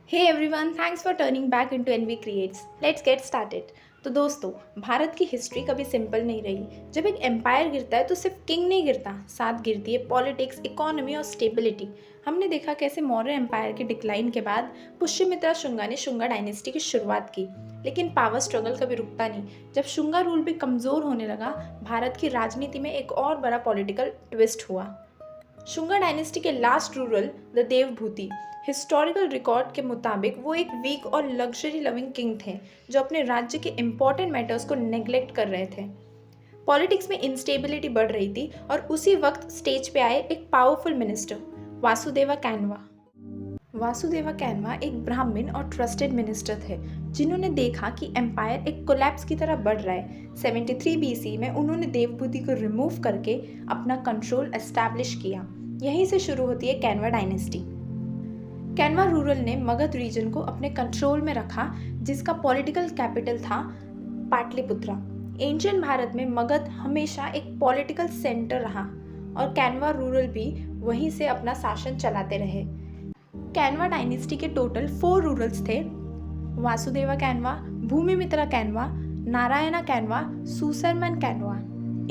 Hey everyone, thanks for turning back into NV creates. Let's get started. तो दोस्तों, भारत की history कभी simple नहीं रही। जब एक एम्पायर गिरता है तो सिर्फ किंग नहीं गिरता, साथ गिरती है पॉलिटिक्स, इकोनॉमी और स्टेबिलिटी। हमने देखा कैसे मौर्य एम्पायर के डिक्लाइन के बाद पुष्यमित्रा शुंगा ने शुंगा डायनेस्टी की शुरुआत की। लेकिन पावर स्ट्रगल कभी रुकता नहीं। जब शुंगा रूल भी कमज़ोर होने लगा, भारत की राजनीति में एक और बड़ा पॉलिटिकल ट्विस्ट हुआ। शुंगा डायनेस्टी के last rural the Devabhuti historical record के मुताबिक वो एक वीक और लग्जरी लविंग किंग थे जो अपने राज्य के इम्पोर्टेंट मैटर्स को नेग्लेक्ट कर रहे थे। पॉलिटिक्स में इंस्टेबिलिटी बढ़ रही थी और उसी वक्त स्टेज पे आए एक powerful minister, Vasudeva Canva. Vasudeva Canva एक ब्राह्मण और ट्रस्टेड मिनिस्टर थे जिन्होंने देखा कि एम्पायर एक कोलैप्स की तरह बढ़ रहा है। 73 बीसी में उन्होंने देवभूति को रिमूव करके अपना कंट्रोल एस्टैब्लिश किया। यहीं से शुरू होती है कैनवा डायनेस्टी। कैनवा रूरल ने मगध रीजन को अपने कंट्रोल में रखा, जिसका पॉलिटिकल कैपिटल था पाटलिपुत्रा। एंशियंट भारत में मगध हमेशा एक पॉलिटिकल सेंटर रहा और कैनवा रूरल भी वहीं से अपना शासन चलाते रहे। कैनवा डायनेस्टी के टोटल 4 रूरल्स थे: वासुदेवा कैनवा, भूमिमित्रा कैनवा, नारायणा कैनवा, सुसरमन कैनवा।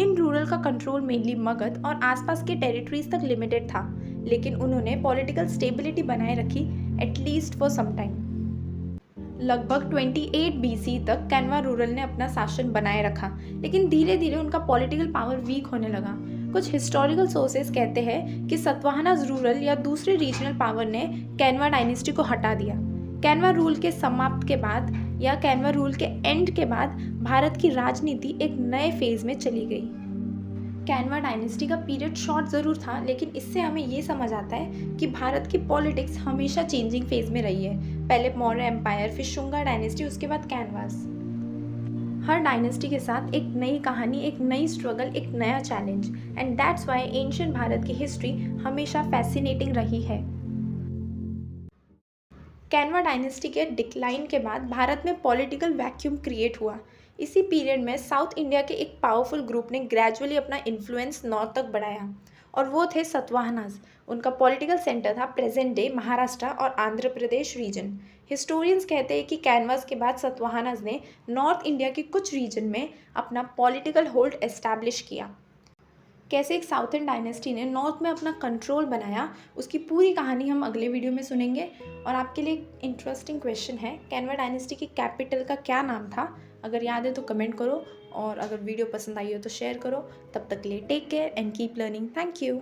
इन रूरल का कंट्रोल मेनली मगध और आसपास के टेरिटरीज तक लिमिटेड था, लेकिन उन्होंने पॉलिटिकल स्टेबिलिटी बनाए रखी, एटलीस्ट फॉर सम टाइम। लगभग 28 बीसी तक कैनवा रूरल ने अपना शासन बनाए रखा, लेकिन धीरे धीरे उनका पॉलिटिकल पावर वीक होने लगा। कुछ हिस्टोरिकल सोर्सेज कहते हैं कि सतवाहनाज रूरल या दूसरे रीजनल पावर ने कैनवा डायनेस्टी को हटा दिया। कैनवा रूल के समाप्त के बाद या कैनवा रूल के एंड के बाद भारत की राजनीति एक नए फेज में चली गई। कैनवा डायनेस्टी का पीरियड शॉर्ट ज़रूर था, लेकिन इससे हमें ये समझ आता है कि भारत की पॉलिटिक्स हमेशा चेंजिंग फेज में रही है। पहले मौर्य एम्पायर, फिर शुंगा डायनेस्टी, उसके बाद कैनवास। हर डायनेस्टी के साथ एक नई कहानी, एक नई स्ट्रगल, एक नया challenge, and that's why ancient Bharat की हिस्ट्री हमेशा फैसिनेटिंग रही है। कैनवा डायनेस्टी के डिक्लाइन के बाद भारत में पॉलिटिकल वैक्यूम क्रिएट हुआ। इसी पीरियड में साउथ इंडिया के एक पावरफुल ग्रुप ने ग्रेजुअली अपना इन्फ्लुएंस नॉर्थ तक बढ़ाया और वो थे सतवाहनाज। उनका पॉलिटिकल सेंटर था प्रेजेंट डे महाराष्ट्र और आंध्र प्रदेश रीजन। हिस्टोरियंस कहते हैं कि कैनवास के बाद सतवाहनाज ने नॉर्थ इंडिया के कुछ रीजन में अपना पॉलिटिकल होल्ड एस्टैब्लिश किया। कैसे एक साउथर्न डायनेस्टी ने नॉर्थ में अपना कंट्रोल बनाया, उसकी पूरी कहानी हम अगले वीडियो में सुनेंगे। और आपके लिए एक इंटरेस्टिंग क्वेश्चन है, कैनवा डायनेस्टी की कैपिटल का क्या नाम था? अगर याद है तो कमेंट करो, और अगर वीडियो पसंद आई हो तो शेयर करो। तब तक के लिए take care and keep learning. Thank you.